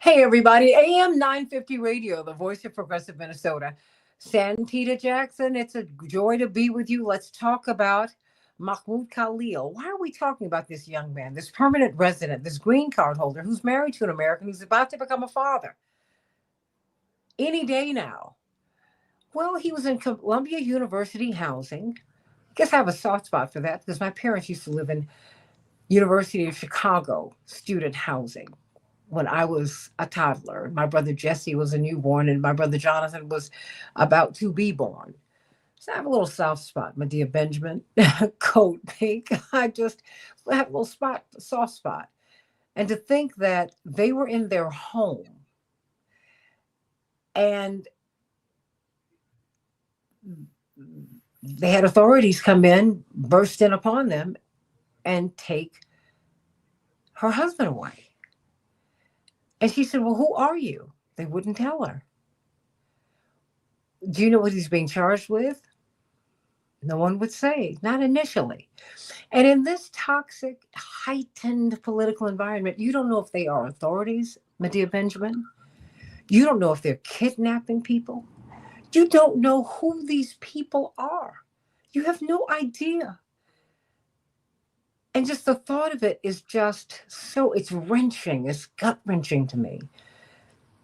Hey, everybody. AM 950 Radio, the voice of progressive Minnesota. Santita Jackson, it's a joy to be with you. Let's talk about Mahmoud Khalil. Why are we talking about this young man, this permanent resident, this green card holder who's married to an American who's about to become a father any day now? Well, he was in Columbia University housing. I guess I have a soft spot for that because my parents used to live in University of Chicago student housing when I was a toddler. My brother Jesse was a newborn, and my brother Jonathan was about to be born. So I have a little soft spot, my dear Benjamin, coat pink. I just have a little soft spot. And to think that they were in their home and they had authorities come in, burst in upon them, and take her husband away. And she said, "Well, who are you?" They wouldn't tell her. Do you know what he's being charged with? No one would say, not initially. And in this toxic, heightened political environment, you don't know if they are authorities, my dear Benjamin. You don't know if they're kidnapping people. You don't know who these people are. You have no idea. And just the thought of it is just so, it's wrenching, it's gut wrenching to me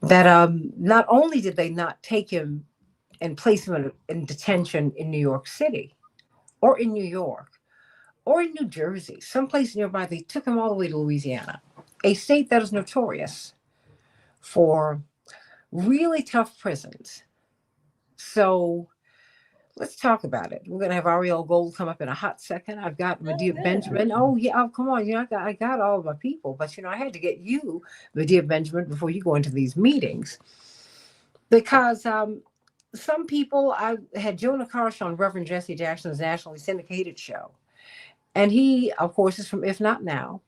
that not only did they not take him and place him in detention in New York City or in New York or in New Jersey, someplace nearby, they took him all the way to Louisiana, a state that is notorious for really tough prisons. So let's talk about it. We're going to have Ariel Gold come up in a hot second. I've got Medea Benjamin. Oh, yeah. Oh, come on. I got all of my people. But, I had to get you, Medea Benjamin, before you go into these meetings. Because some people, I had Jonah Karsh on Reverend Jesse Jackson's nationally syndicated show. And he, of course, is from If Not Now.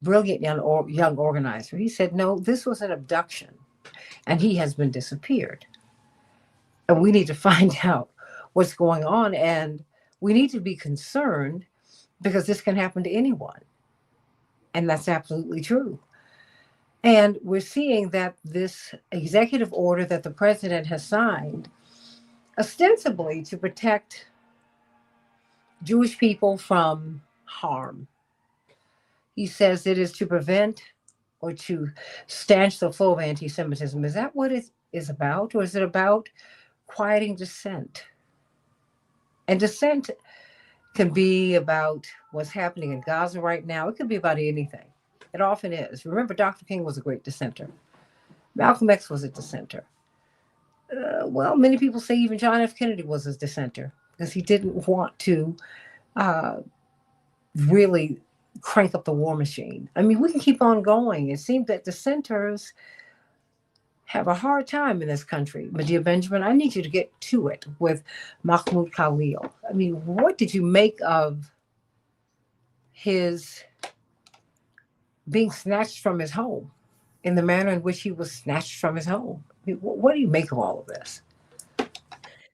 Brilliant young organizer. He said, no, this was an abduction. And he has been disappeared. And we need to find out what's going on. And we need to be concerned because this can happen to anyone. And that's absolutely true. And we're seeing that this executive order that the president has signed, ostensibly to protect Jewish people from harm. He says it is to prevent or to stanch the flow of anti-Semitism. Is that what it is about? Or is it about quieting dissent? And dissent can be about what's happening in Gaza right now. It could be about anything. It often is. Remember, Dr. King was a great dissenter. Malcolm X was a dissenter. Well, many people say even John F. Kennedy was a dissenter because he didn't want to really crank up the war machine. I mean, we can keep on going. It seems that dissenters have a hard time in this country. Medea Benjamin, I need you to get to it with Mahmoud Khalil. I mean, what did you make of his being snatched from his home in the manner in which he was snatched from his home? I mean, what do you make of all of this?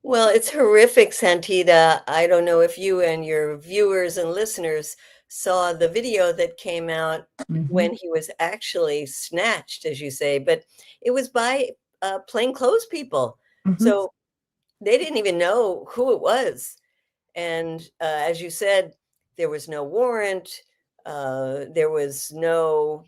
Well, it's horrific, Santita. I don't know if you and your viewers and listeners saw the video that came out when he was actually snatched, as you say, but it was by plainclothes people. So they didn't even know who it was. And as you said, there was no warrant. There was no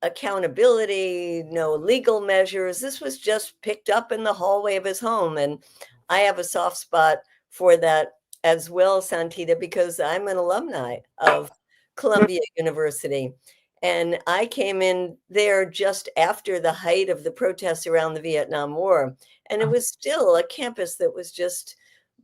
accountability, no legal measures. This was just picked up in the hallway of his home. And I have a soft spot for that as well, Santita, because I'm an alumni of Columbia University. And I came in there just after the height of the protests around the Vietnam War. And it was still a campus that was just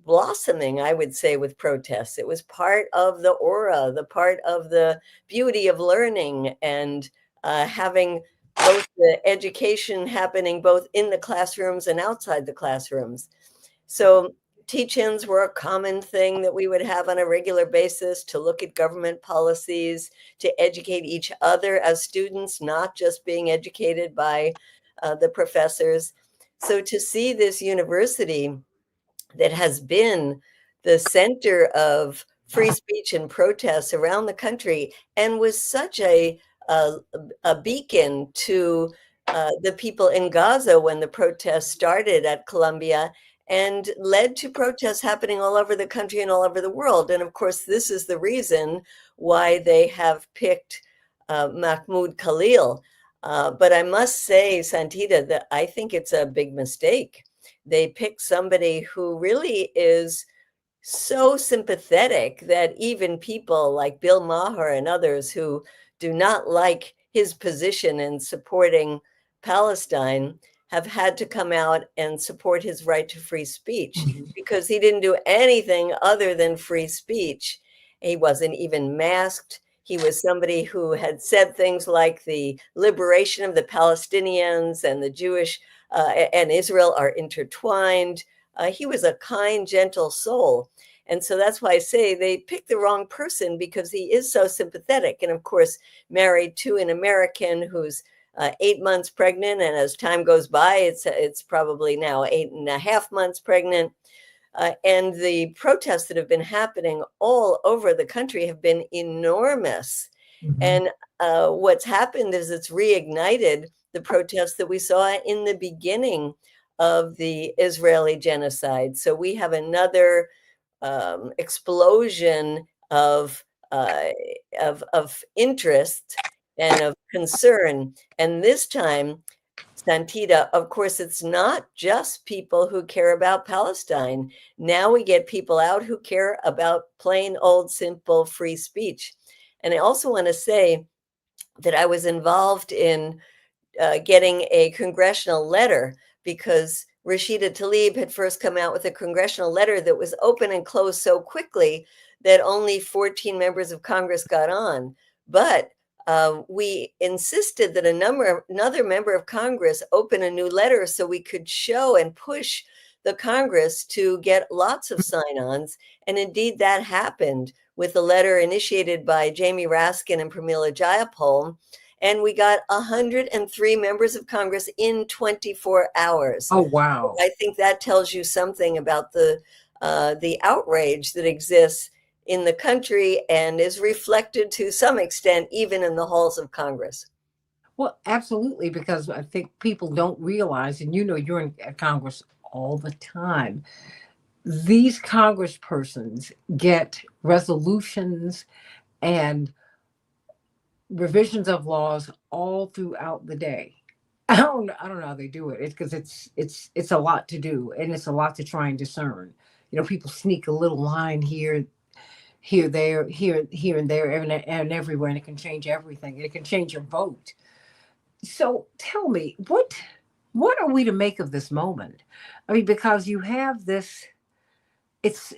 blossoming, I would say, with protests. It was part of the aura, the part of the beauty of learning and having both the education happening both in the classrooms and outside the classrooms. So teach-ins were a common thing that we would have on a regular basis to look at government policies, to educate each other as students, not just being educated by the professors. So to see this university that has been the center of free speech and protests around the country and was such a a, a beacon to the people in Gaza when the protests started at Columbia, and led to protests happening all over the country and all over the world. And of course, this is the reason why they have picked Mahmoud Khalil. But I must say, Santita, that I think it's a big mistake. They picked somebody who really is so sympathetic that even people like Bill Maher and others who do not like his position in supporting Palestine have had to come out and support his right to free speech, Mhm. because he didn't do anything other than free speech. He wasn't even masked. He was somebody who had said things like the liberation of the Palestinians and the Jewish and Israel are intertwined. He was a kind, gentle soul. And so that's why I say they picked the wrong person, because he is so sympathetic. And of course, married to an American who's 8 months pregnant. And as time goes by, it's probably now 8.5 months pregnant. And the protests that have been happening all over the country have been enormous. Mhm. And what's happened is it's reignited the protests that we saw in the beginning of the Israeli genocide. So we have another explosion uh, of interest and of concern. And this time, Santita, of course, it's not just people who care about Palestine. Now we get people out who care about plain old simple free speech. And I also want to say that I was involved in getting a congressional letter, because Rashida Tlaib had first come out with a congressional letter that was open and closed so quickly that only 14 members of Congress got on. But we insisted that another member of Congress open a new letter so we could show and push the Congress to get lots of sign-ons. And indeed, that happened with a letter initiated by Jamie Raskin and Pramila Jayapal, and we got 103 members of Congress in 24 hours. Oh, wow. I think that tells you something about the outrage that exists in the country and is reflected to some extent even in the halls of Congress. Well, absolutely, because I think people don't realize, and you're in Congress all the time. These congresspersons get resolutions and revisions of laws all throughout the day. I don't know how they do it. It's because it's a lot to do, and it's a lot to try and discern. People sneak a little line here, there, here and there, and everywhere, and it can change everything. It can change your vote. So tell me, what are we to make of this moment? I mean, because you have this.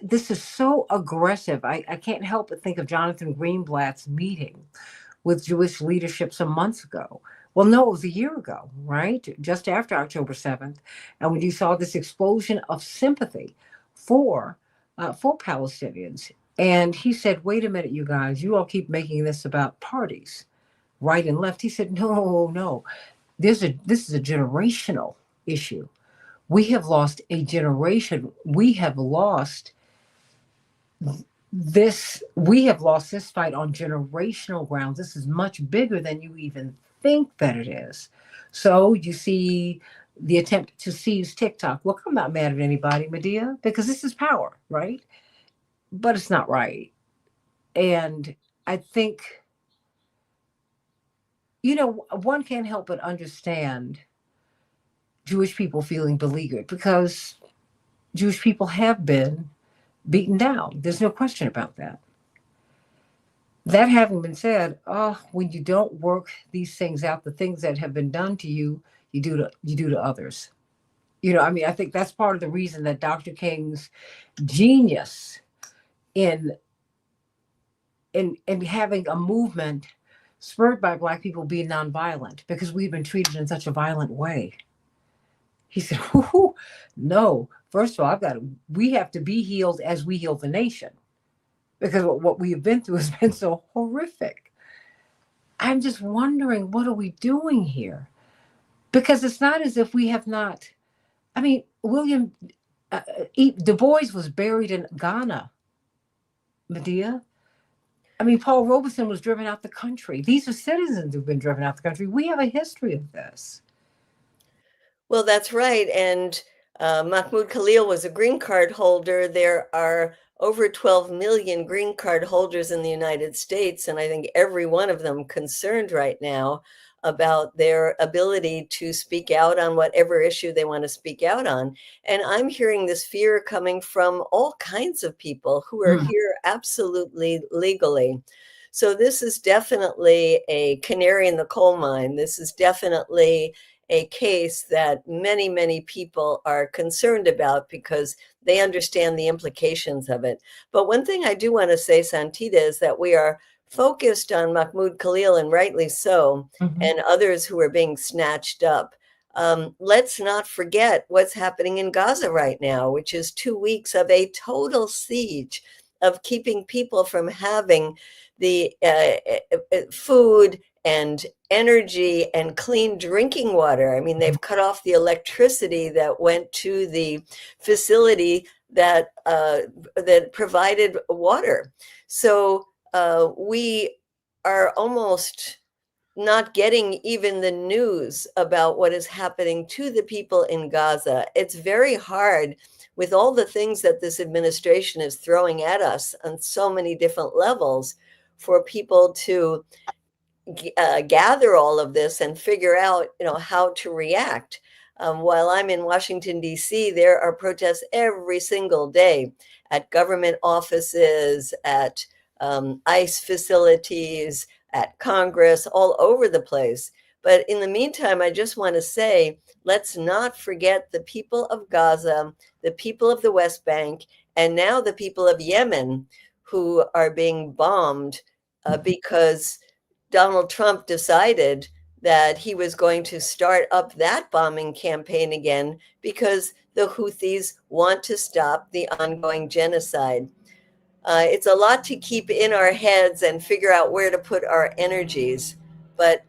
This is so aggressive. I can't help but think of Jonathan Greenblatt's meeting with Jewish leadership some months ago. Well, no, it was a year ago, right? Just after October 7th. And when you saw this explosion of sympathy for Palestinians. And he said, wait a minute, you guys, you all keep making this about parties, right and left. He said, no, no. This is a generational issue. We have lost a generation. We have lost this fight on generational grounds. This is much bigger than you even think that it is. So you see the attempt to seize TikTok. Look, I'm not mad at anybody, Medea, because this is power, right? But it's not right. And I think, one can't help but understand Jewish people feeling beleaguered, because Jewish people have been beaten down. There's no question about that. That having been said, when you don't work these things out, the things that have been done to you, you do to others. I mean, I think that's part of the reason that Dr. King's genius in in having a movement spurred by Black people being nonviolent, because we've been treated in such a violent way. He said, no, first of all, we have to be healed as we heal the nation, because what we have been through has been so horrific. I'm just wondering, what are we doing here? Because it's not as if we have not. I mean, William Du Bois was buried in Ghana, Medea. I mean, Paul Robeson was driven out the country. These are citizens who've been driven out the country. We have a history of this. Well, that's right. And Mahmoud Khalil was a green card holder. There are over 12 million green card holders in the United States. And I think every one of them concerned right now about their ability to speak out on whatever issue they want to speak out on. And I'm hearing this fear coming from all kinds of people who are Mm. here absolutely legally. So this is definitely a canary in the coal mine. This is definitely a case that many, many people are concerned about because they understand the implications of it. But one thing I do want to say, Santita, is that we are focused on Mahmoud Khalil, and rightly so, Mhm. and others who are being snatched up. Let's not forget what's happening in Gaza right now, which is 2 weeks of a total siege of keeping people from having the food and energy and clean drinking water. I mean, they've cut off the electricity that went to the facility that provided water. So we are almost not getting even the news about what is happening to the people in Gaza. It's very hard with all the things that this administration is throwing at us on so many different levels for people to gather all of this and figure out, how to react. While I'm in Washington, D.C., there are protests every single day at government offices, at ICE facilities, at Congress, all over the place. But in the meantime, I just want to say, let's not forget the people of Gaza, the people of the West Bank, and now the people of Yemen who are being bombed because Donald Trump decided that he was going to start up that bombing campaign again because the Houthis want to stop the ongoing genocide. It's a lot to keep in our heads and figure out where to put our energies. But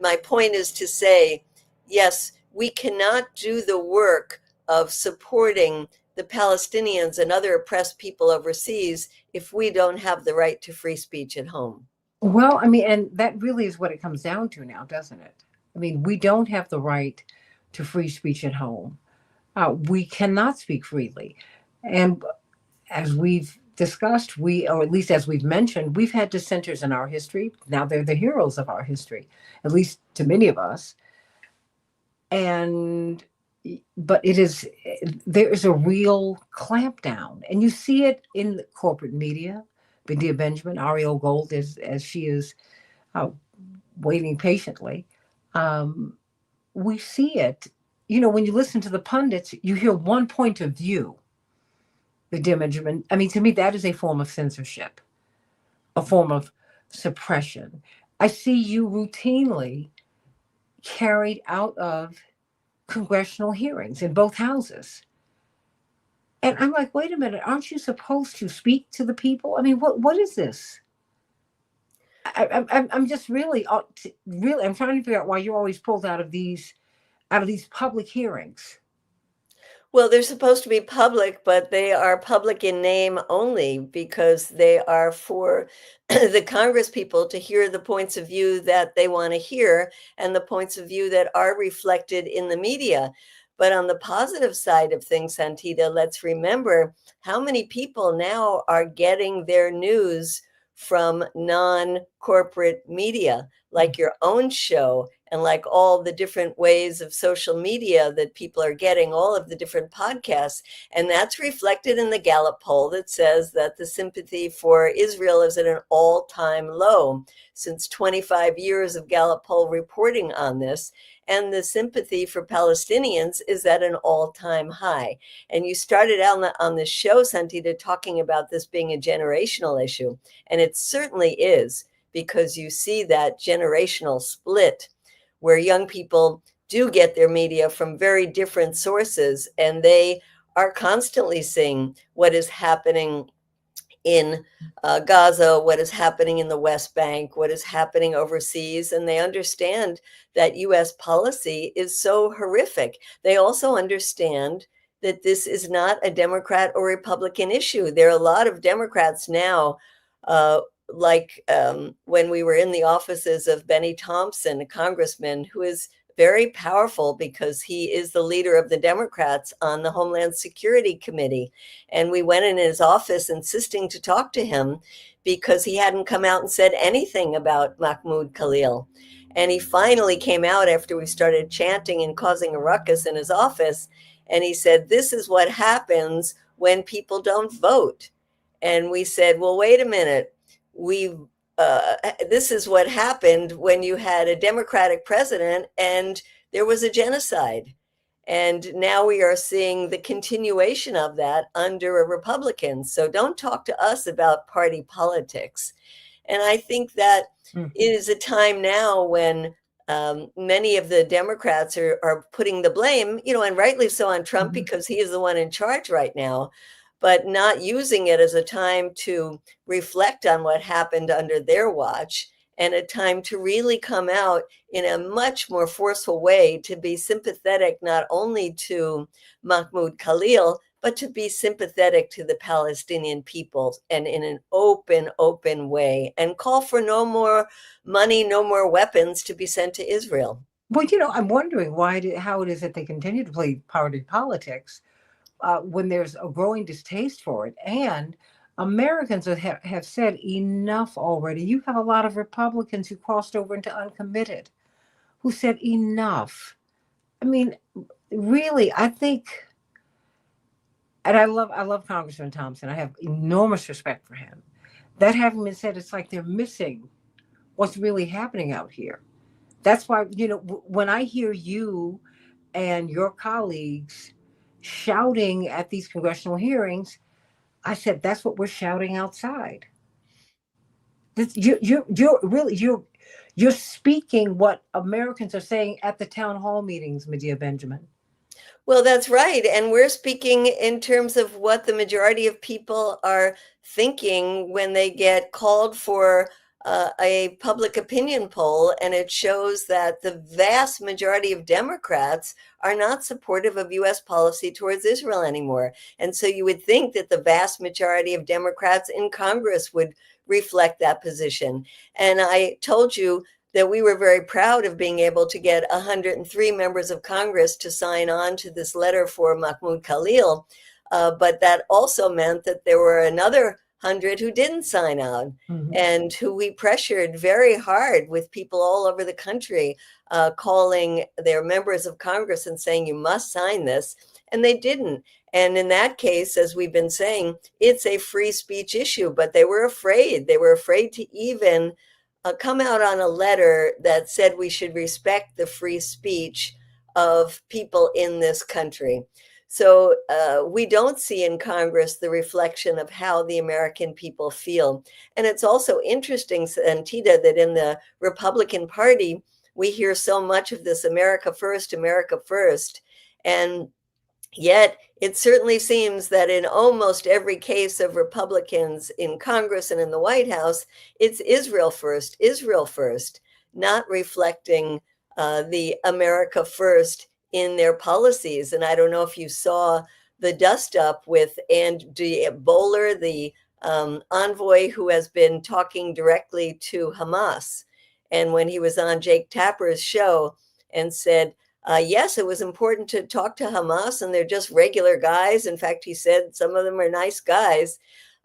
my point is to say, yes, we cannot do the work of supporting the Palestinians and other oppressed people overseas if we don't have the right to free speech at home. Well, I mean, and that really is what it comes down to now, doesn't it? I mean, we don't have the right to free speech at home. We cannot speak freely. And as we've discussed, or at least as we've mentioned, we've had dissenters in our history. Now they're the heroes of our history, at least to many of us. And but there is a real clampdown, and you see it in the corporate media. Medea Benjamin, Ariel Gold, as she is uh, waiting patiently. Um, we see it. When you listen to the pundits, you hear one point of view. Medea Benjamin. I mean, to me, that is a form of censorship, a form of suppression. I see you routinely carried out of congressional hearings in both houses. And I'm like, wait a minute, aren't you supposed to speak to the people? I mean, what is this? I'm just really, really, I'm trying to figure out why you're always pulled out of these public hearings. Well, they're supposed to be public, but they are public in name only because they are for the Congress people to hear the points of view that they want to hear and the points of view that are reflected in the media. But on the positive side of things, Santita, let's remember how many people now are getting their news from non-corporate media, like your own show and like all the different ways of social media that people are getting, all of the different podcasts. And that's reflected in the Gallup poll that says that the sympathy for Israel is at an all-time low since 25 years of Gallup poll reporting on this. And the sympathy for Palestinians is at an all-time high. And you started out on the show, Santita, talking about this being a generational issue. And it certainly is, because you see that generational split where young people do get their media from very different sources, and they are constantly seeing what is happening in Gaza, what is happening in the West Bank, what is happening overseas, and they understand that U.S. policy is so horrific. They also understand that this is not a Democrat or Republican issue. There are a lot of Democrats now like when we were in the offices of Benny Thompson, a congressman who is very powerful because he is the leader of the Democrats on the Homeland Security Committee. And we went in his office insisting to talk to him because he hadn't come out and said anything about Mahmoud Khalil. And he finally came out after we started chanting and causing a ruckus in his office. And he said, "This is what happens when people don't vote." And we said, "Well, wait a minute. We this is what happened when you had a Democratic president and there was a genocide. And now we are seeing the continuation of that under a Republican. So don't talk to us about party politics." And I think that it is a time now when many of the Democrats are putting the blame, and rightly so, on Trump because he is the one in charge right now, but not using it as a time to reflect on what happened under their watch and a time to really come out in a much more forceful way to be sympathetic not only to Mahmoud Khalil, but to be sympathetic to the Palestinian people and in an open way, and call for no more money, no more weapons to be sent to Israel. Well, I'm wondering how it is that they continue to play party politics when there's a growing distaste for it. And Americans have said enough already. You have a lot of Republicans who crossed over into uncommitted, who said enough. I mean, really, I think, and I love Congressman Thompson. I have enormous respect for him. That having been said, it's like they're missing what's really happening out here. That's why, when I hear you and your colleagues shouting at these congressional hearings, I said, that's what we're shouting outside. You're speaking what Americans are saying at the town hall meetings, Medea Benjamin. Well, that's right. And we're speaking in terms of what the majority of people are thinking when they get called for a public opinion poll. And it shows that the vast majority of Democrats are not supportive of U.S. policy towards Israel anymore. And so you would think that the vast majority of Democrats in Congress would reflect that position. And I told you that we were very proud of being able to get 103 members of Congress to sign on to this letter for Mahmoud Khalil. But that also meant that there were another 100 who didn't sign on, and who we pressured very hard with people all over the country, calling their members of Congress and saying, you must sign this. And they didn't. And in that case, as we've been saying, it's a free speech issue, but they were afraid. They were afraid to even come out on a letter that said we should respect the free speech of people in this country. So we don't see in Congress the reflection of how the American people feel. And it's also interesting, Santita, that in the Republican Party, we hear so much of this America first, America first. And yet, it certainly seems that in almost every case of Republicans in Congress and in the White House, it's Israel first, not reflecting the America first in their policies. And I don't know if you saw the dust up with Andy Bowler, the envoy who has been talking directly to Hamas. And when he was on Jake Tapper's show and said, yes, it was important to talk to Hamas, and they're just regular guys. In fact, he said some of them are nice guys,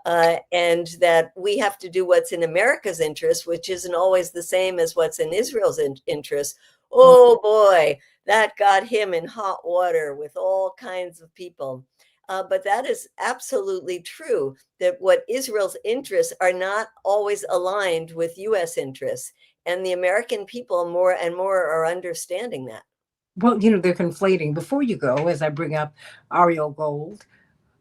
and that we have to do what's in America's interest, which isn't always the same as what's in Israel's interest. Oh, boy, that got him in hot water with all kinds of people. But that is absolutely true, that what Israel's interests are not always aligned with U.S. interests. And the American people more and more are understanding that. Well, they're conflating. Before you go, as I bring up Ariel Gold,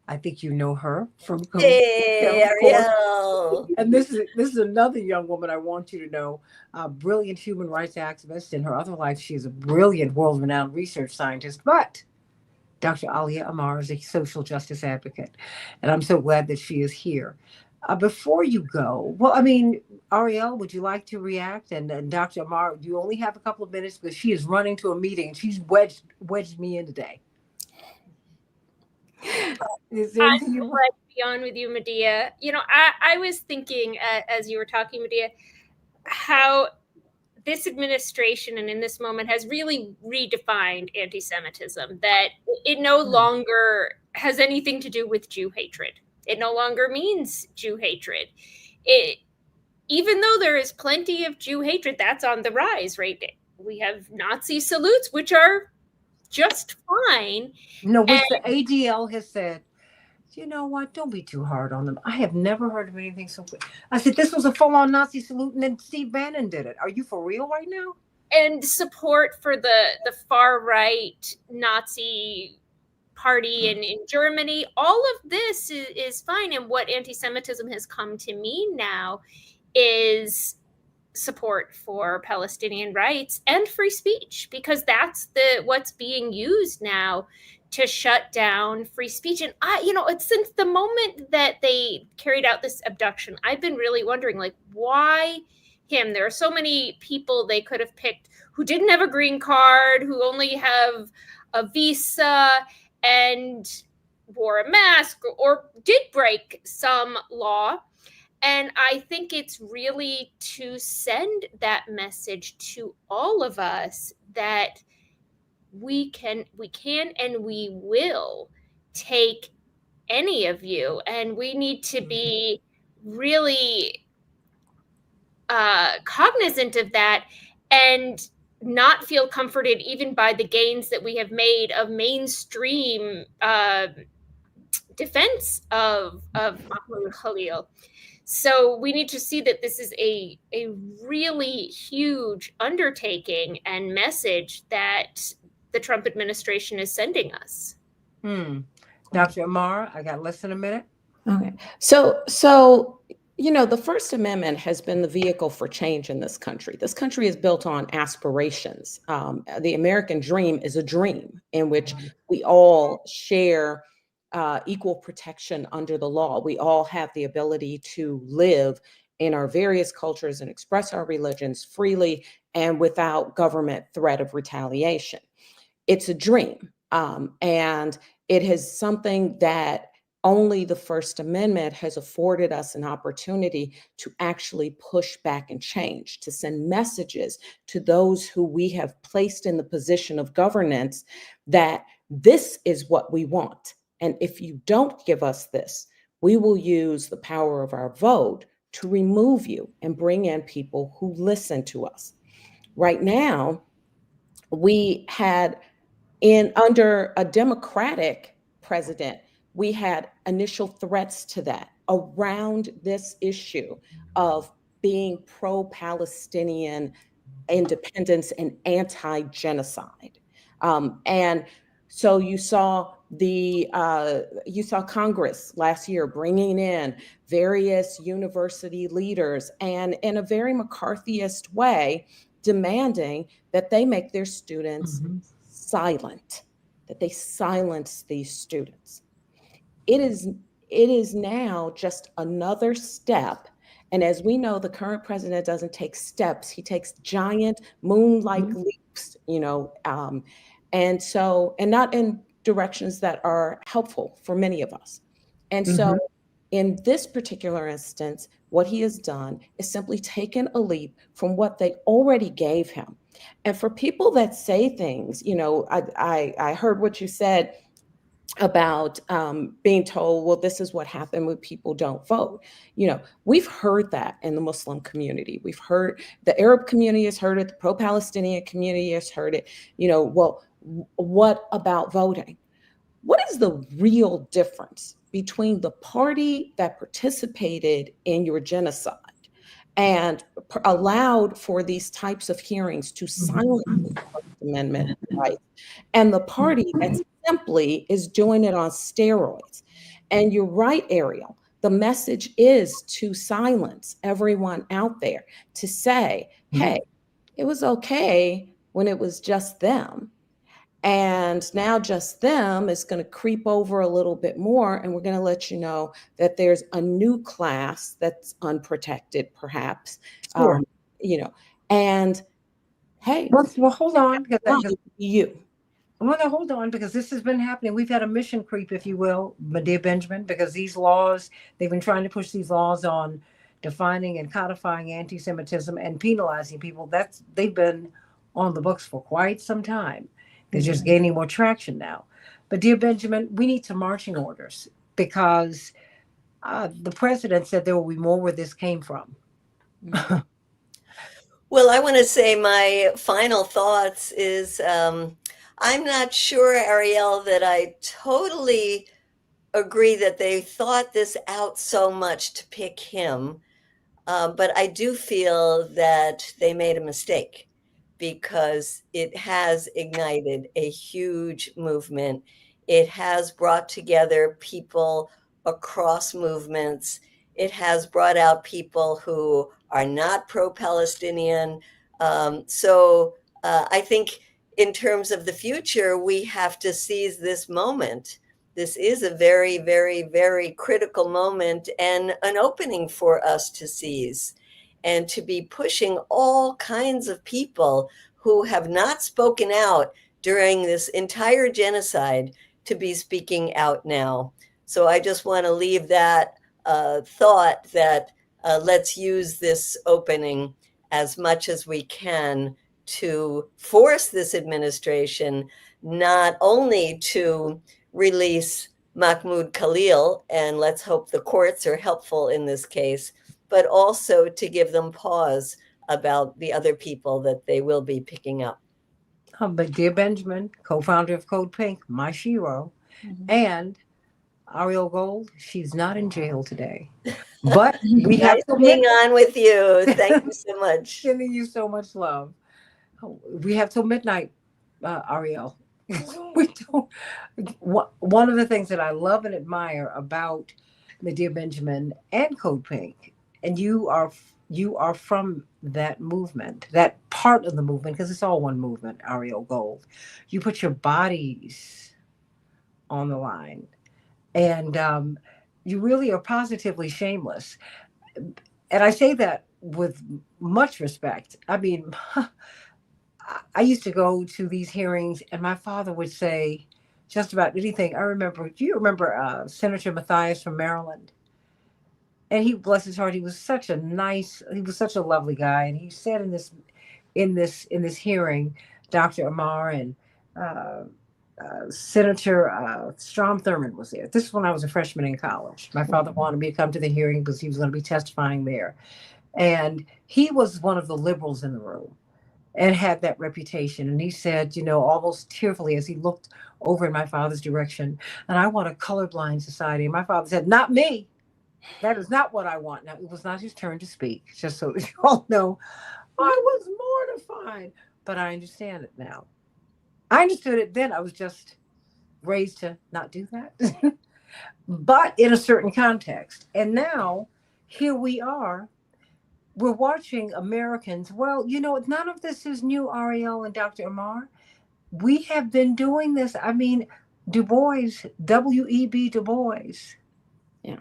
I think you know her from Gold. Hey, Ariel. And this is another young woman I want you to know, a brilliant human rights activist. In her other life, she is a brilliant world-renowned research scientist. But Dr. Alia Amar is a social justice advocate, and I'm so glad that she is here. Before you go, well, I mean, Ariel, would you like to react? And Dr. Amar, you only have a couple of minutes because she is running to a meeting. She's wedged me in today. Is there anything you want? be on with you, Medea. I was thinking as you were talking, Medea, how this administration and in this moment has really redefined anti-Semitism, that it no longer has anything to do with Jew hatred. It no longer means Jew hatred. Even though there is plenty of Jew hatred, that's on the rise, right? We have Nazi salutes, which are just fine. Which the ADL has said, you know what? Don't be too hard on them. I have never heard of anything so quick. I said, this was a full-on Nazi salute, and then Steve Bannon did it. Are you for real right now? And support for the far-right Nazi party in Germany, all of this is fine. And what anti-Semitism has come to mean now is support for Palestinian rights and free speech, because that's what's being used now to shut down free speech. And it's since the moment that they carried out this abduction, I've been really wondering, like, why him? There are so many people they could have picked who didn't have a green card, who only have a visa and wore a mask or did break some law. And I think it's really to send that message to all of us that we can and we will take any of you, and we need to be really cognizant of that and not feel comforted even by the gains that we have made of mainstream defense of Mahmoud Khalil. So we need to see that this is a really huge undertaking and message that the Trump administration is sending us. Dr. Amara, I got less than a minute. Okay. So the First Amendment has been the vehicle for change in this country. This country is built on aspirations. The American dream is a dream in which we all share equal protection under the law. We all have the ability to live in our various cultures and express our religions freely and without government threat of retaliation. It's a dream. And it is something that only the First Amendment has afforded us an opportunity to actually push back and change, to send messages to those who we have placed in the position of governance that this is what we want. And if you don't give us this, we will use the power of our vote to remove you and bring in people who listen to us. Right now, we had under a Democratic president, we had initial threats to that around this issue of being pro-Palestinian independence and anti-genocide. And so you saw Congress last year bringing in various university leaders and in a very McCarthyist way, demanding that they make their students silent, that they silence these students. It is now just another step. And as we know, the current president doesn't take steps. He takes giant moon-like leaps, and not in directions that are helpful for many of us. And so in this particular instance, what he has done is simply taken a leap from what they already gave him. And for people that say things, I heard what you said about being told, well, this is what happened when people don't vote. We've heard that in the Muslim community. We've heard, the Arab community has heard it, the pro-Palestinian community has heard it. Well, what about voting? What is the real difference between the party that participated in your genocide and allowed for these types of hearings to silence the First Amendment rights, and the party that simply is doing it on steroids? And you're right, Ariel. The message is to silence everyone out there, to say, hey, it was okay when it was just them. And now just them is going to creep over a little bit more. And we're going to let you know that there's a new class that's unprotected, perhaps, Sure. And hey, well, hold on. You. Well, now hold on, because this has been happening. We've had a mission creep, if you will, my dear Benjamin, because these laws, they've been trying to push these laws on defining and codifying anti-Semitism and penalizing people. They've been on the books for quite some time. They're just gaining more traction now. But dear Benjamin, we need some marching orders because the president said there will be more where this came from. Well, I want to say my final thoughts is I'm not sure, Ariel, that I totally agree that they thought this out so much to pick him. But I do feel that they made a mistake because it has ignited a huge movement. It has brought together people across movements. It has brought out people who are not pro-Palestinian. So I think in terms of the future, we have to seize this moment. This is a very, very, very critical moment and an opening for us to seize and to be pushing all kinds of people who have not spoken out during this entire genocide to be speaking out now. So I just want to leave that thought that let's use this opening as much as we can to force this administration not only to release Mahmoud Khalil, and let's hope the courts are helpful in this case, but also to give them pause about the other people that they will be picking up. But dear Benjamin, co-founder of Code Pink, my shiro, and Ariel Gold, she's not in jail today. But we have Nice to being on with you. Thank you so much. Sending you so much love. We have till midnight, Ariel. We don't. One of the things that I love and admire about the dear Benjamin and Code Pink, and you are from that movement, that part of the movement, because it's all one movement, Ariel Gold. You put your bodies on the line, and you really are positively shameless. And I say that with much respect. I mean, I used to go to these hearings, and my father would say just about anything. I remember, do you remember Senator Mathias from Maryland? And he, bless his heart, he was such a lovely guy. And he said in this hearing, Dr. Amar and Senator Strom Thurmond was there. This is when I was a freshman in college. My father wanted me to come to the hearing because he was going to be testifying there. And he was one of the liberals in the room and had that reputation. And he said, almost tearfully as he looked over in my father's direction, and I want a colorblind society. And my father said, not me. That is not what I want. Now, it was not his turn to speak, just so you all know. I was mortified, but I understand it now. I understood it then. I was just raised to not do that, but in a certain context. And now here we are. We're watching Americans. Well, none of this is new, Ariel and Dr. Amar. We have been doing this. I mean, Du Bois, W.E.B. Du Bois. Yeah.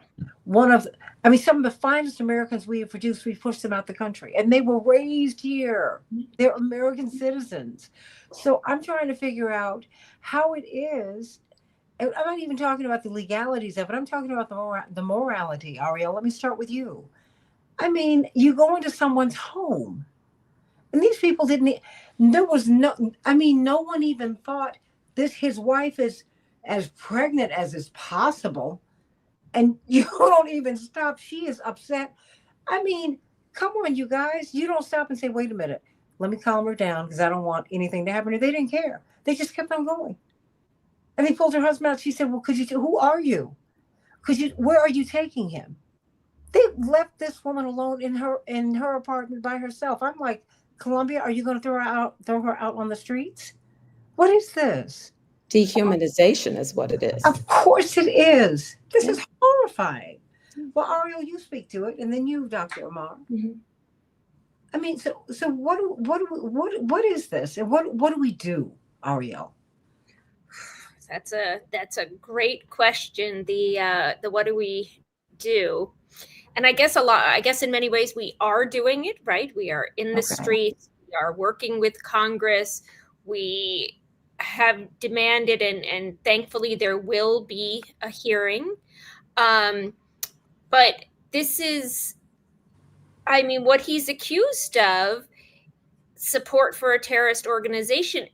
Some of the finest Americans we have produced, we pushed them out the country. And they were raised here. They're American citizens. So I'm trying to figure out how it is. And I'm not even talking about the legalities of it. I'm talking about the morality, Ariel. Let me start with you. I mean, you go into someone's home, and these people no one even thought his wife is as pregnant as is possible, and you don't even stop. She is upset. I mean, come on, you guys. You don't stop and say, wait a minute, let me calm her down because I don't want anything to happen to her. They didn't care. They just kept on going. And they pulled her husband out. She said, well, who are you? Where are you taking him? They left this woman alone in her apartment by herself. I'm like, Columbia, are you going to throw her out on the streets? What is this? Dehumanization is what it is. Of course it is. This is horrifying. Well, Ariel, you speak to it, and then you, Dr. Amar. Mm-hmm. I mean, so what is this, and what do we do, Ariel? That's a great question. The what do we do? And I guess in many ways we are doing it, right? We are in the streets, we are working with Congress. We have demanded, and thankfully there will be a hearing. But this is, I mean, what he's accused of, support for a terrorist organization,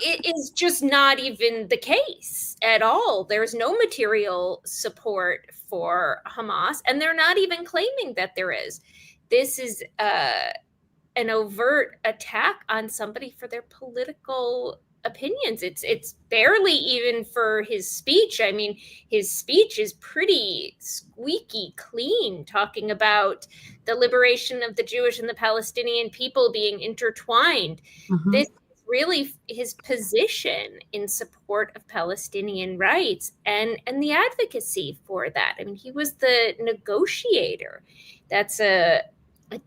it is just not even the case at all. There's no material support for Hamas, and they're not even claiming that there is. This is an overt attack on somebody for their political opinions. It's barely even for his speech. I mean, his speech is pretty squeaky clean, talking about the liberation of the Jewish and the Palestinian people being intertwined. Mhm. This is really his position in support of Palestinian rights and the advocacy for that. I mean, he was the negotiator. That's a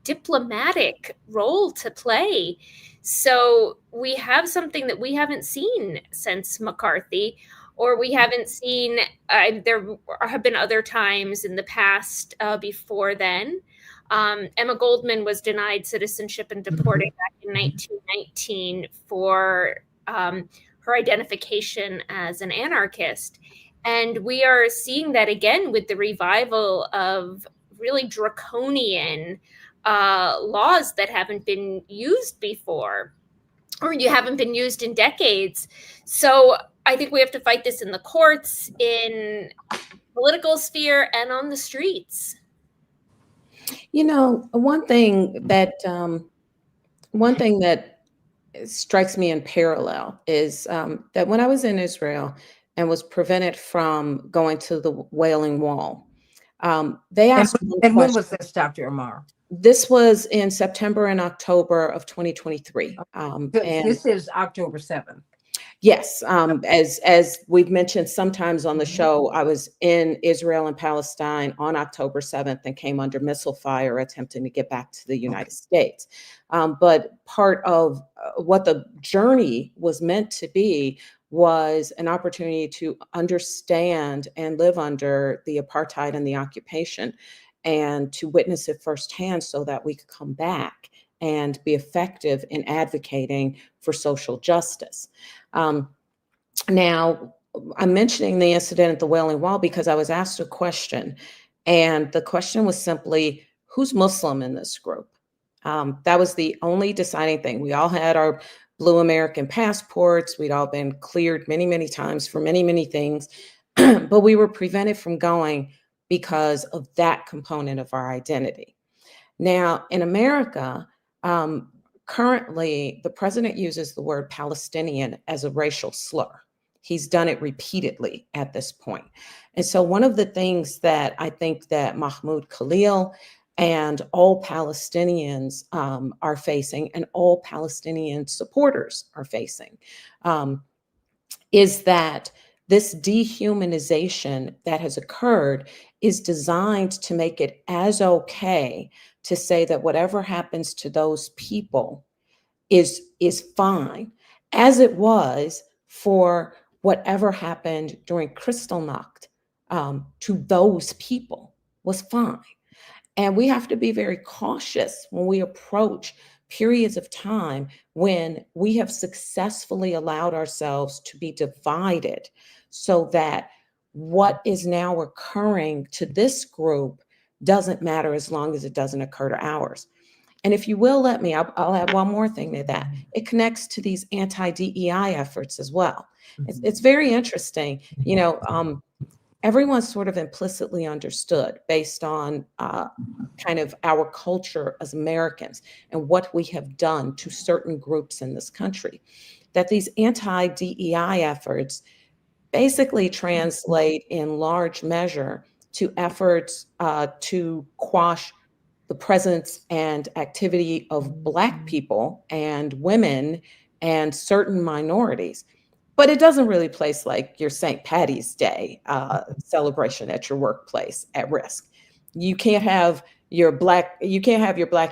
diplomatic role to play. So we have something that we haven't seen since McCarthy, or we haven't seen, there have been other times in the past before then. Emma Goldman was denied citizenship and deported back in 1919 for her identification as an anarchist. And we are seeing that again with the revival of really draconian laws that haven't been used before, or you haven't been used in decades. So I think we have to fight this in the courts, in political sphere, and on the streets. You know, one thing that strikes me in parallel is that when I was in Israel and was prevented from going to the Wailing Wall, they asked one And when question. was this, Dr. Amar? This was in September and October of 2023. And This is October 7th. yes, as we've mentioned sometimes on the show, I was in Israel and Palestine on October 7th and came under missile fire attempting to get back to the United States. But part of what the journey was meant to be was an opportunity to understand and live under the apartheid and the occupation, and to witness it firsthand so that we could come back and be effective in advocating for social justice. Now, I'm mentioning the incident at the Wailing Wall because I was asked a question, and the question was simply, who's Muslim in this group? That was the only deciding thing. We all had our blue American passports. We'd all been cleared many, many times for many, many things, but we were prevented from going because of that component of our identity. Now, in America, currently, the president uses the word Palestinian as a racial slur. He's done it repeatedly at this point. And so one of the things that I think that Mahmoud Khalil and all Palestinians are facing, and all Palestinian supporters are facing, is that this dehumanization that has occurred is designed to make it as okay to say that whatever happens to those people is fine, as it was for whatever happened during Kristallnacht to those people was fine. And we have to be very cautious when we approach periods of time when we have successfully allowed ourselves to be divided, so that what is now occurring to this group doesn't matter as long as it doesn't occur to ours. And if you will let me, I'll add one more thing to that. It connects to these anti-DEI efforts as well. It's very interesting. You know, everyone's sort of implicitly understood based on kind of our culture as Americans and what we have done to certain groups in this country, that these anti-DEI efforts basically translate in large measure to efforts to quash the presence and activity of Black people and women and certain minorities. But it doesn't really place like your St. Patty's Day celebration at your workplace at risk. You can't have your Black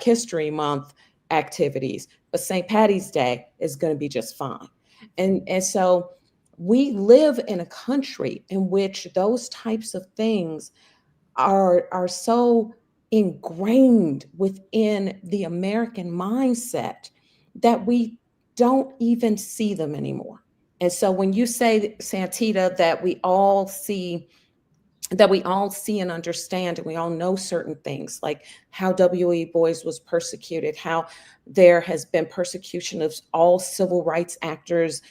History Month activities, but St. Patty's Day is going to be just fine. And so we live in a country in which those types of things are so ingrained within the American mindset that we don't even see them anymore. And so when you say, Santita, that we all see and understand, and we all know certain things, like how W.E. Boys was persecuted, how there has been persecution of all civil rights actors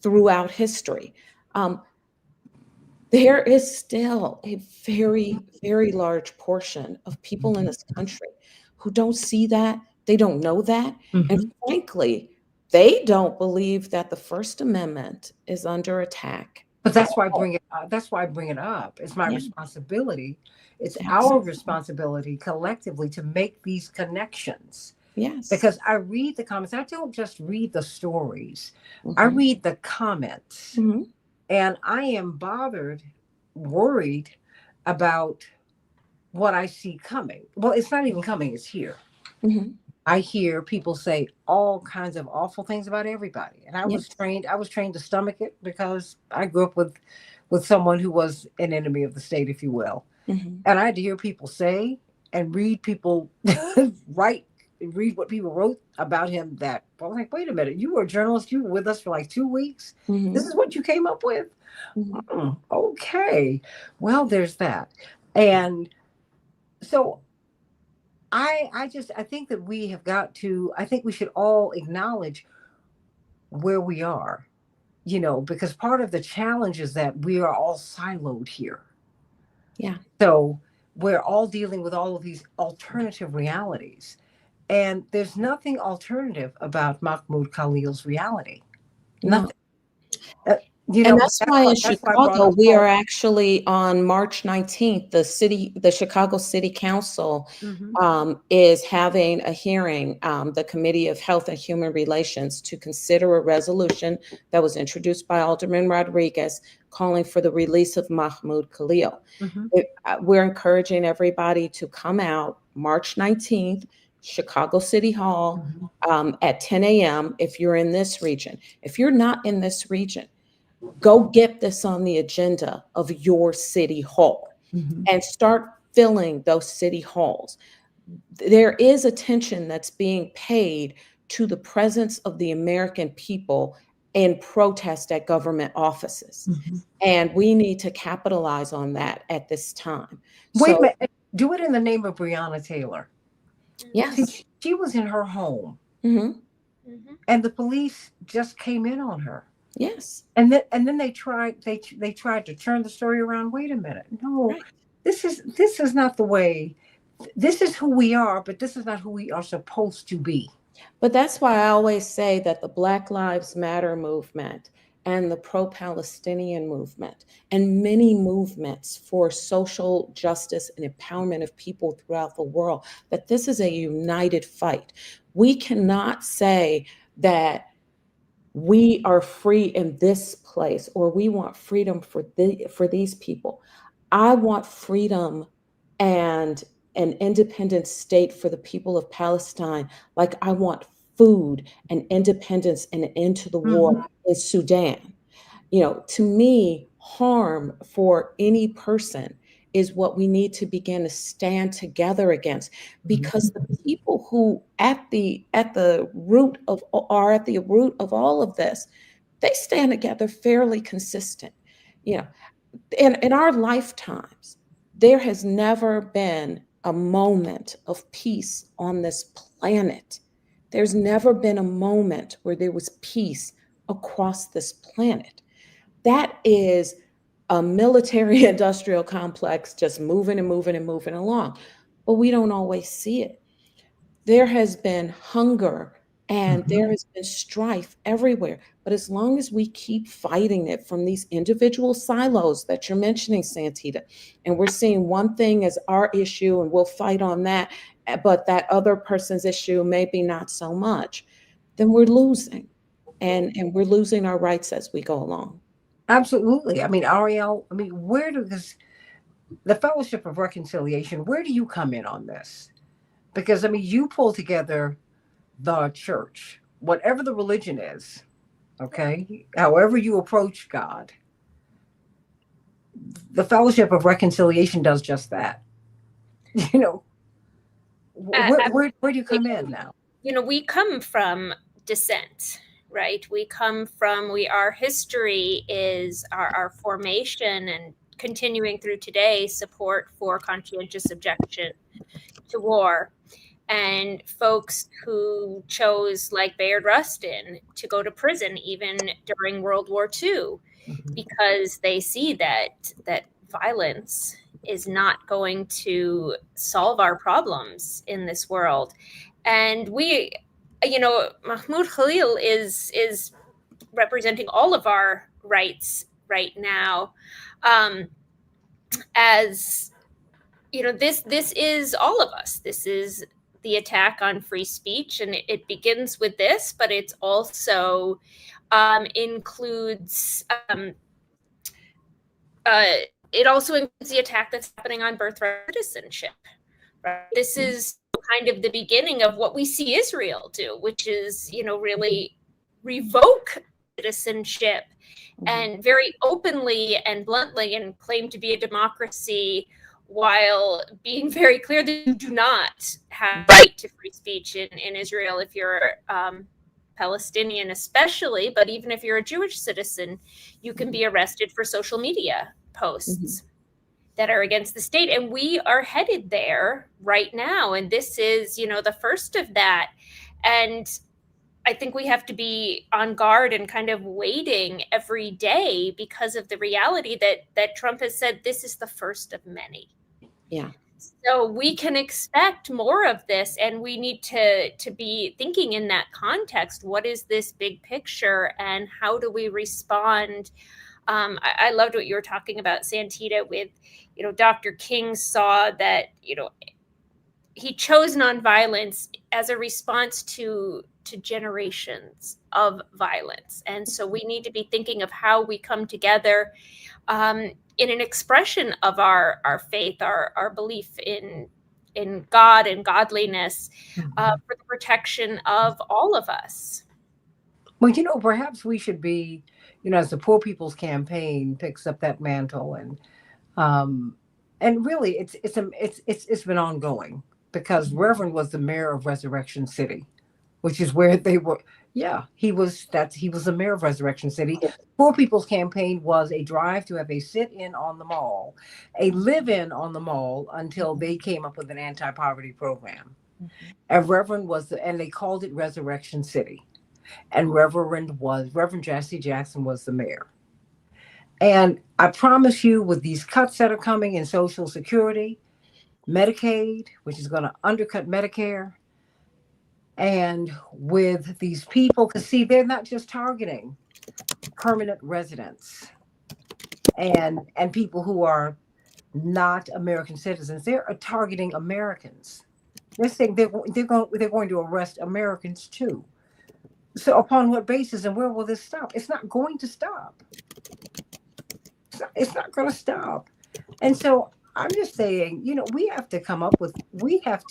throughout history. There is still a very, very large portion of people in this country who don't see that, they don't know that, and frankly, they don't believe that the First Amendment is under attack. But that's why I bring it. That's why I bring it up. It's my Yeah. responsibility. It's Absolutely. our responsibility collectively to make these connections. Yes. Because I read the comments. I don't just read the stories. I read the comments, and I am bothered, worried about what I see coming. Well, it's not even coming. It's here. I hear people say all kinds of awful things about everybody. And I was trained to stomach it because I grew up with someone who was an enemy of the state, if you will. And I had to hear people say and read people read what people wrote about him that I was like, wait a minute, you were a journalist, you were with us for like 2 weeks. This is what you came up with? Okay. Well, there's that. And so I think that we have got to, I think we should all acknowledge where we are, because part of the challenge is that we are all siloed here. Yeah. So we're all dealing with all of these alternative realities. And there's nothing alternative about Mahmoud Khalil's reality. No. Nothing. And that's why in Chicago, we are actually on March 19th, the Chicago City Council is having a hearing, the Committee of Health and Human Relations, to consider a resolution that was introduced by Alderman Rodriguez calling for the release of Mahmoud Khalil. We're encouraging everybody to come out March 19th, Chicago City Hall, at 10 a.m. if you're in this region. If you're not in this region, go get this on the agenda of your city hall and start filling those city halls. There is attention that's being paid to the presence of the American people in protest at government offices. And we need to capitalize on that at this time. Wait a minute. Do it in the name of Breonna Taylor. Yes. She was in her home. And the police just came in on her. Yes. And then they tried to turn the story around. Wait a minute. No, this is not the way. This is who we are, but this is not who we are supposed to be. But that's why I always say that the Black Lives Matter movement and the pro-Palestinian movement and many movements for social justice and empowerment of people throughout the world, that this is a united fight. We cannot say that we are free in this place, or we want freedom for these people. I want freedom and an independent state for the people of Palestine, like I want food and independence and an end to the war in Sudan. To me, harm for any person is what we need to begin to stand together against, because the people who are at the root of all of this, they stand together fairly consistent. In our lifetimes, there has never been a moment of peace on this planet. There's never been a moment where there was peace across this planet. That is a military industrial complex just moving and moving and moving along. But we don't always see it. There has been hunger and there has been strife everywhere. But as long as we keep fighting it from these individual silos that you're mentioning, Santita, and we're seeing one thing as our issue and we'll fight on that, but that other person's issue maybe not so much, then we're losing. And we're losing our rights as we go along. Absolutely. I mean, Ariel, where does the Fellowship of Reconciliation, where do you come in on this? Because, you pull together the church, whatever the religion is, okay, however you approach God, the Fellowship of Reconciliation does just that. Where do you come in now? We come from dissent. right? Our history is our formation and continuing through today support for conscientious objection to war. And folks who chose, like Bayard Rustin, to go to prison even during World War II, because they see that violence is not going to solve our problems in this world. And Mahmoud Khalil is representing all of our rights right now. As this is all of us. This is the attack on free speech, and it begins with this, but it's also includes it also includes the attack that's happening on birthright citizenship. Right? This is kind of the beginning of what we see Israel do, which is really revoke citizenship and very openly and bluntly and claim to be a democracy, while being very clear that you do not have right to free speech in Israel if you're Palestinian especially, but even if you're a Jewish citizen, you can be arrested for social media posts that are against the state. And we are headed there right now. And this is, the first of that. And I think we have to be on guard and kind of waiting every day because of the reality that Trump has said this is the first of many. Yeah. So we can expect more of this, and we need to be thinking in that context. What is this big picture, and how do we respond? I loved what you were talking about, Santita, with, Dr. King saw that, he chose nonviolence as a response to generations of violence. And so we need to be thinking of how we come together in an expression of our faith, our belief in God and godliness for the protection of all of us. Well, perhaps we should be, as the Poor People's Campaign picks up that mantle, and really it's been ongoing, because Reverend was the mayor of Resurrection City, which is where they were. Yeah, he was the mayor of Resurrection City. Poor People's Campaign was a drive to have a sit-in on the mall, a live-in on the mall, until they came up with an anti-poverty program. And Reverend and they called it Resurrection City. And Reverend Jesse Jackson was the mayor. And I promise you, with these cuts that are coming in Social Security, Medicaid, which is going to undercut Medicare, and with these people, because see, they're not just targeting permanent residents and people who are not American citizens. They're targeting Americans. They're saying they're going to arrest Americans too. So upon what basis, and where will this stop? It's not going to stop. It's not going to stop. And so I'm just saying, we have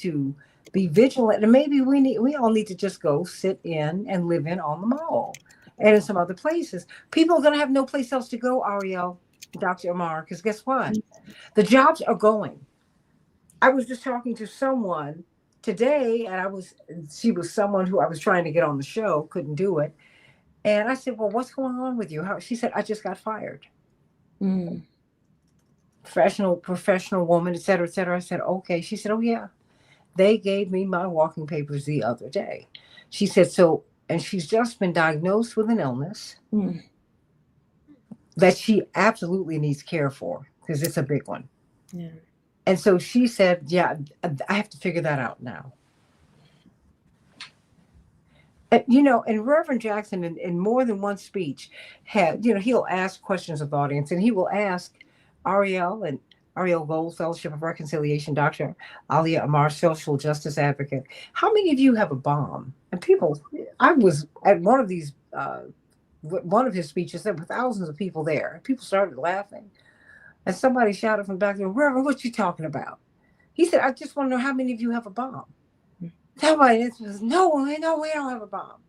to be vigilant, and maybe we all need to just go sit in and live in on the mall and in some other places. People are going to have no place else to go, Ariel, Dr. Amar, because guess what? The jobs are going. I was just talking to someone today, and she was someone who I was trying to get on the show, couldn't do it. And I said, well, what's going on with you? She said, I just got fired. Professional woman, et cetera, et cetera. I said, okay. She said, oh yeah, they gave me my walking papers the other day. She said, and she's just been diagnosed with an illness that she absolutely needs care for, because it's a big one. Yeah. And so she said, yeah, I have to figure that out now. And Reverend Jackson, in more than one speech, he'll ask questions of the audience, and he will ask Ariel Gold, Fellowship of Reconciliation, Dr. Alia Amar, social justice advocate, how many of you have a bomb? And I was at one of his speeches, there were thousands of people there. People started laughing. And somebody shouted from back there, Reverend, what you talking about? He said, I just want to know how many of you have a bomb. Somebody says, no, we don't have a bomb.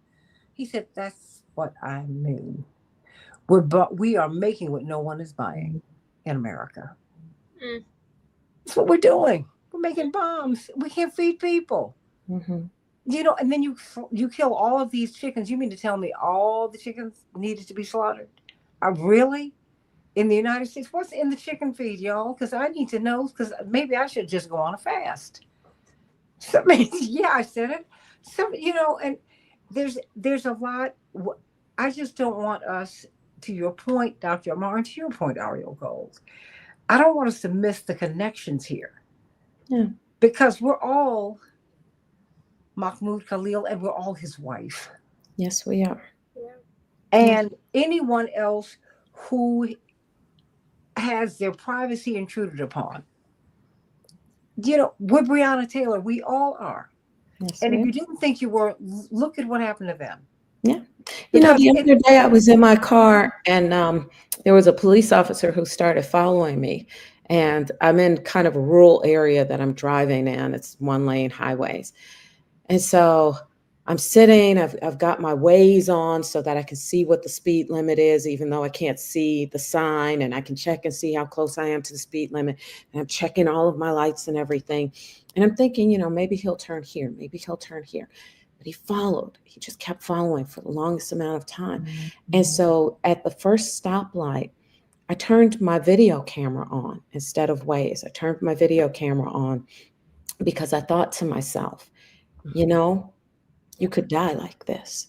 He said, that's what I mean. We are making what no one is buying in America. That's what we're doing. We're making bombs. We can't feed people. And then you kill all of these chickens. You mean to tell me all the chickens needed to be slaughtered? Really? In the United States? What's in the chicken feed, y'all? Because I need to know, because maybe I should just go on a fast. So, yeah, I said it. So, and there's a lot. I just don't want us, to your point, Dr. Amar, and to your point, Ariel Gold, I don't want us to miss the connections here. Yeah. Because we're all Mahmoud Khalil and we're all his wife. Yes, we are. Yeah. And anyone else who has their privacy intruded upon. We're Breonna Taylor. We all are. Yes, and if you didn't think you were, look at what happened to them. Yeah. The other day I was in my car and there was a police officer who started following me. And I'm in kind of a rural area that I'm driving in. It's 1-lane highways. And so I'm sitting, I've got my Waze on so that I can see what the speed limit is, even though I can't see the sign, and I can check and see how close I am to the speed limit. And I'm checking all of my lights and everything. And I'm thinking, maybe he'll turn here, maybe he'll turn here. But he just kept following for the longest amount of time. Mm-hmm. And so at the first stoplight, I turned my video camera on instead of Waze. I turned my video camera on because I thought to myself, you could die like this.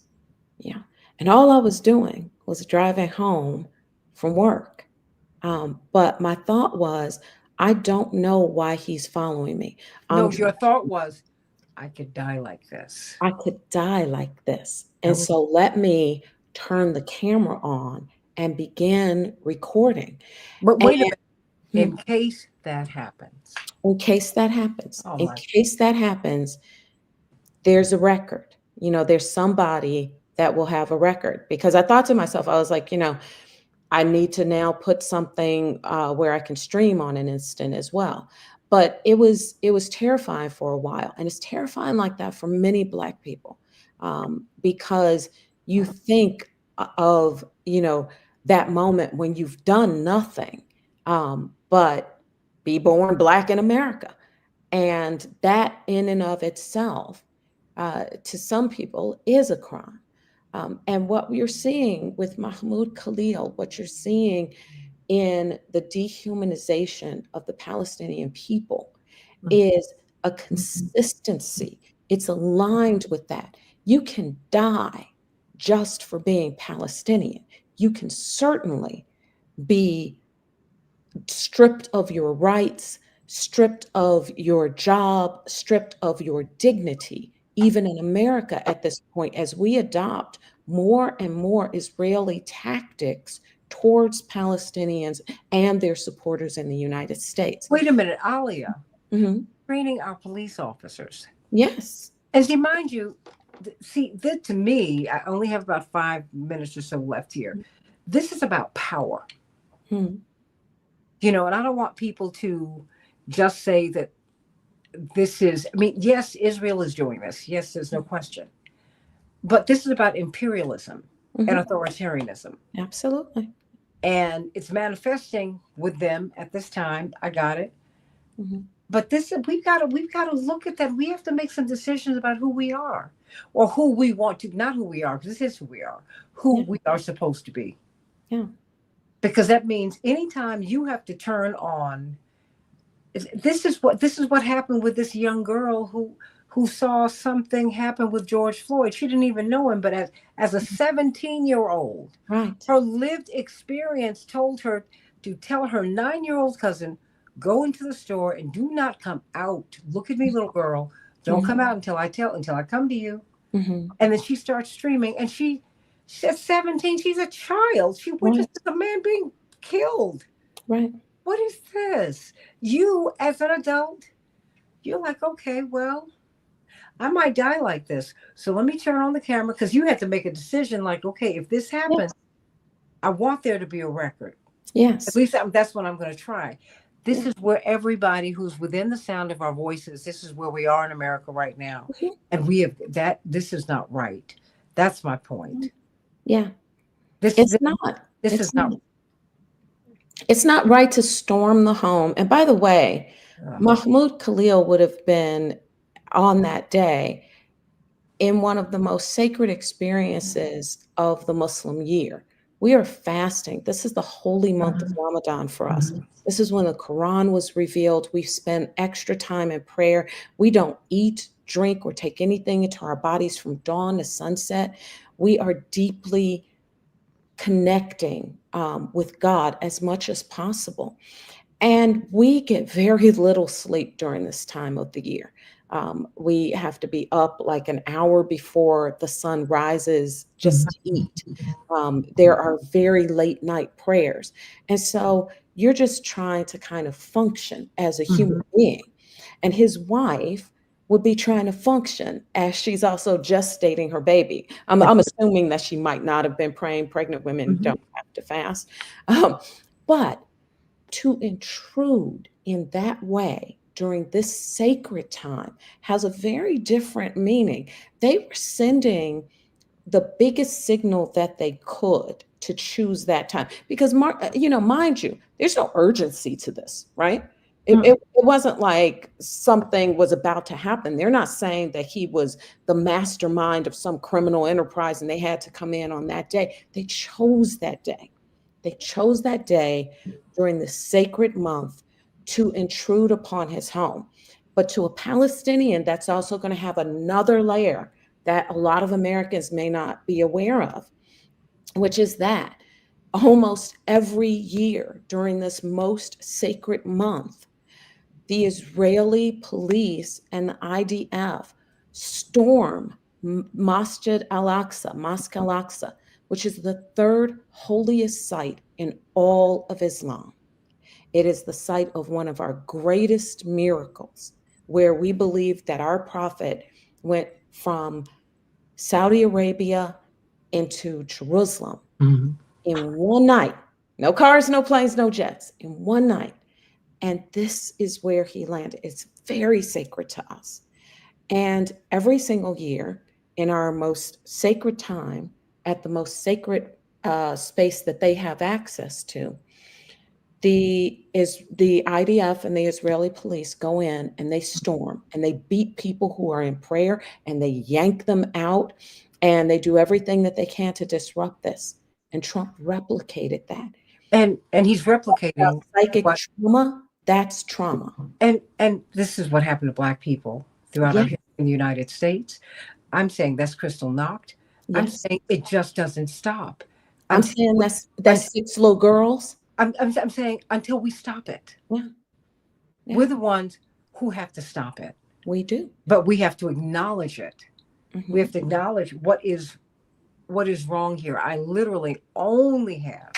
Yeah. And all I was doing was driving home from work. But my thought was, I don't know why he's following me. No, your thought was, I could die like this. I could die like this. And so let me turn the camera on and begin recording. But wait a minute. In case that happens. In case that happens. In case that happens, there's a record. There's somebody that will have a record. Because I thought to myself, I was like, I need to now put something where I can stream on an instant as well. But it was terrifying for a while. And it's terrifying like that for many Black people because you think of, that moment when you've done nothing but be born Black in America. And that in and of itself, to some people, is a crime. And what you're seeing with Mahmoud Khalil, what you're seeing in the dehumanization of the Palestinian people is a consistency. It's aligned with that. You can die just for being Palestinian. You can certainly be stripped of your rights, stripped of your job, stripped of your dignity, even in America at this point, as we adopt more and more Israeli tactics towards Palestinians and their supporters in the United States. Wait a minute, Alia. Training our police officers. Yes. And see, mind you, to me, I only have about 5 minutes or so left here. This is about power. And I don't want people to just say that this is, yes, Israel is doing this. Yes, there's no question. But this is about imperialism and authoritarianism. Absolutely. And it's manifesting with them at this time. I got it. But we've got to look at that. We have to make some decisions about who we are, or who we want to, not who we are, because this is who we are, we are supposed to be. Yeah. Because that means anytime you have to turn on, this is what happened with this young girl who saw something happen with George Floyd. She didn't even know him, but as a 17-year-old, her lived experience told her to tell her 9-year-old cousin, go into the store and do not come out. Look at me, little girl. Don't come out until I come to you. And then she starts streaming, and she's 17. She's a child. She witnessed a man being killed. Right. What is this? You, as an adult, you're like, okay, well, I might die like this. So let me turn on the camera, because you have to make a decision like, okay, if this happens, I want there to be a record. Yes. At least that's what I'm going to try. This is where everybody who's within the sound of our voices, this is where we are in America right now. And we have that. This is not right. That's my point. Yeah. This is not. It's not right to storm the home. And by the way, Mahmoud Khalil would have been on that day in one of the most sacred experiences of the Muslim year. We are fasting. This is the holy month of Ramadan for us. This is when the Quran was revealed. We spend extra time in prayer. We don't eat, drink, or take anything into our bodies from dawn to sunset. We are deeply connecting with God as much as possible. And we get very little sleep during this time of the year. We have to be up like an hour before the sun rises just to eat. There are very late night prayers. And so you're just trying to kind of function as a human being. And his wife would be trying to function as she's also gestating her baby. I'm assuming that she might not have been praying. Pregnant women don't have to fast. But to intrude in that way during this sacred time has a very different meaning. They were sending the biggest signal that they could to choose that time because, mind you, there's no urgency to this, right? It wasn't like something was about to happen. They're not saying that he was the mastermind of some criminal enterprise and they had to come in on that day. They chose that day. They chose that day during the sacred month to intrude upon his home. But to a Palestinian, that's also going to have another layer that a lot of Americans may not be aware of, which is that almost every year during this most sacred month, the Israeli police and the IDF storm Masjid al-Aqsa, Mosque al-Aqsa, which is the third holiest site in all of Islam. It is the site of one of our greatest miracles, where we believe that our prophet went from Saudi Arabia into Jerusalem in one night. No cars, no planes, no jets, in one night. And this is where he landed. It's very sacred to us. And every single year, in our most sacred time, at the most sacred space that they have access to, the IDF and the Israeli police go in and they storm and they beat people who are in prayer and they yank them out and they do everything that they can to disrupt this. And Trump replicated that. And he's replicating psychic trauma. That's trauma. And this is what happened to Black people throughout our history in the United States. I'm saying that's crystal knocked. Yes. I'm saying it just doesn't stop. I'm saying that's 6 little girls. I'm saying until we stop it. Yeah. We're the ones who have to stop it. We do. But we have to acknowledge it. We have to acknowledge what is wrong here. I literally only have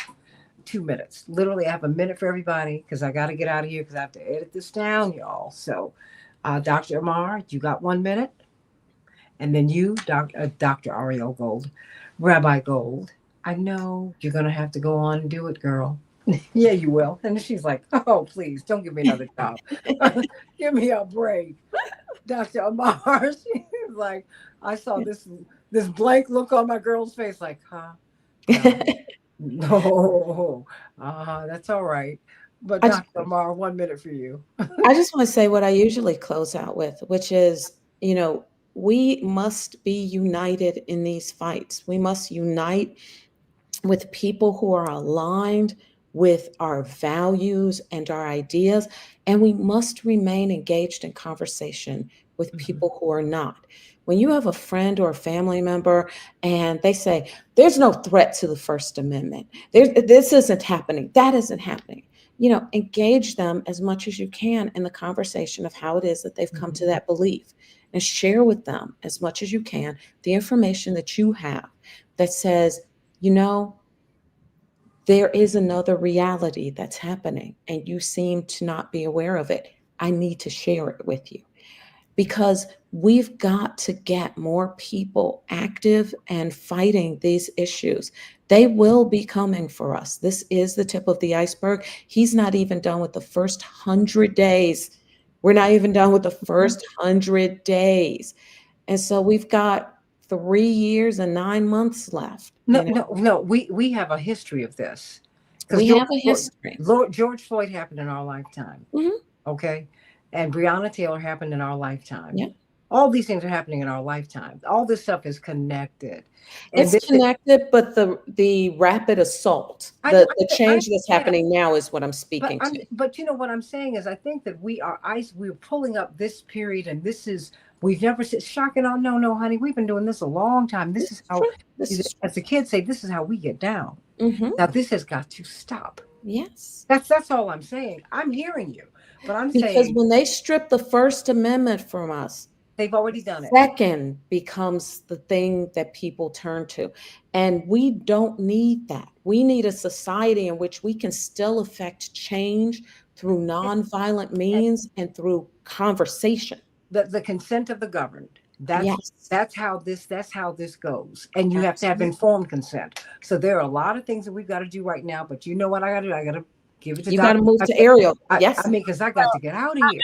2 minutes. Literally, I have a minute for everybody because I got to get out of here because I have to edit this down, y'all. So, Dr. Amar, you got 1 minute? And then you, Dr. Ariel Gold, Rabbi Gold, I know you're going to have to go on and do it, girl. Yeah, you will. And she's like, oh, please, don't give me another job. Give me a break. Dr. Amar, she's like, I saw this blank look on my girl's face like, huh? No, that's all right. But Dr. Amar, 1 minute for you. I just want to say what I usually close out with, which is, we must be united in these fights. We must unite with people who are aligned with our values and our ideas, and we must remain engaged in conversation with people who are not. When you have a friend or a family member and they say, there's no threat to the First Amendment, this isn't happening, that isn't happening, engage them as much as you can in the conversation of how it is that they've come to that belief, and share with them as much as you can the information that you have that says, there is another reality that's happening and you seem to not be aware of it. I need to share it with you. Because we've got to get more people active and fighting these issues. They will be coming for us. This is the tip of the iceberg. He's not even done with the first 100 days. We're not even done with the first 100 days. And so we've got 3 years and 9 months left. No. We have a history of this. We have a history. George Floyd happened in our lifetime. Okay. And Breonna Taylor happened in our lifetime. Yeah. All these things are happening in our lifetime. All this stuff is connected. And It's connected, but the rapid assault, the change that's happening now is what I'm speaking to. But you know what I'm saying is, I think that we're pulling up this period, and we've never said shocking. Oh no, honey, we've been doing this a long time. This is how, as the kids say, this is how we get down. Now this has got to stop. Yes, that's all I'm saying. I'm hearing you, but I'm saying, because when they strip the First Amendment from us, they've already done it. Second becomes the thing that people turn to. And we don't need that. We need a society in which we can still affect change through nonviolent means and through conversation. The consent of the governed. That's how this goes. And you have to have informed consent. So there are a lot of things that we've got to do right now. But you know what I got to do? I got to give it to you. Got to move to Ariel. Yes. I mean, because I got to get out of here.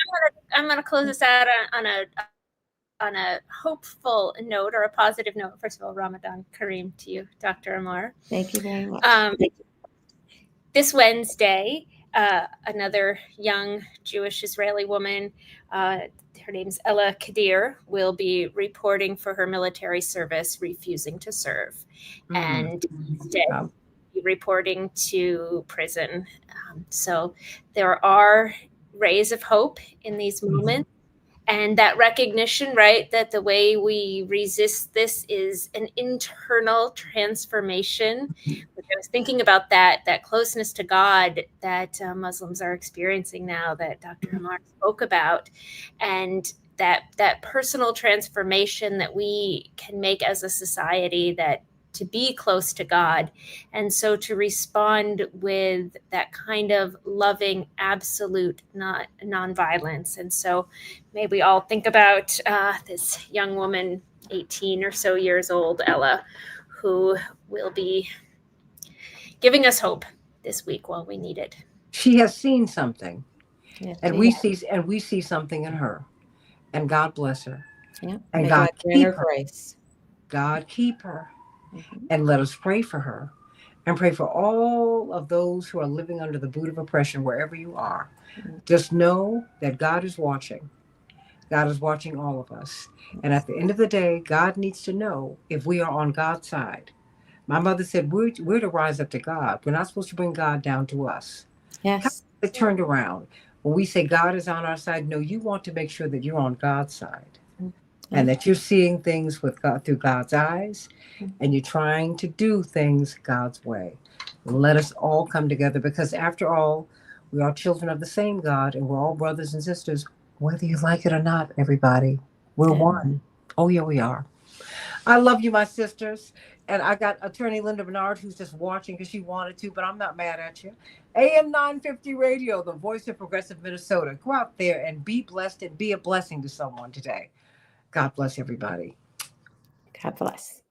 I'm going to close this out on a hopeful note, or a positive note. First of all, Ramadan Kareem to you, Dr. Amar. Thank you very much. This Wednesday, another young Jewish Israeli woman, her name's Ella Kadir, will be reporting for her military service, refusing to serve, and instead be reporting to prison. So there are rays of hope in these moments. And that recognition, right, that the way we resist this is an internal transformation. I was thinking about that closeness to God that Muslims are experiencing now, that Dr. Amar spoke about, and that personal transformation that we can make as a society, that to be close to God. And so to respond with that kind of loving, absolute nonviolence. And so may we all think about this young woman, 18 or so years old, Ella, who will be giving us hope this week while we need it. She has seen something, Yes, and we see something in her. And God bless her. Yeah. And God keep her her. Grace. God keep her. And let us pray for her, and pray for all of those who are living under the boot of oppression, wherever you are. Just know that God is watching. God is watching all of us. And at the end of the day, God needs to know if we are on God's side. My mother said, we're to rise up to God. We're not supposed to bring God down to us. Yes. It turned around. When we say God is on our side, no, you want to make sure that you're on God's side. And that you're seeing things with God through God's eyes, and you're trying to do things God's way. Let us all come together, because after all, we are children of the same God, and we're all brothers and sisters, whether you like it or not, everybody. We're one. Oh, yeah, we are. I love you, my sisters. And I got Attorney Linda Bernard, who's just watching because she wanted to, but I'm not mad at you. AM 950 Radio, the voice of progressive Minnesota. Go out there and be blessed and be a blessing to someone today. God bless everybody. God bless.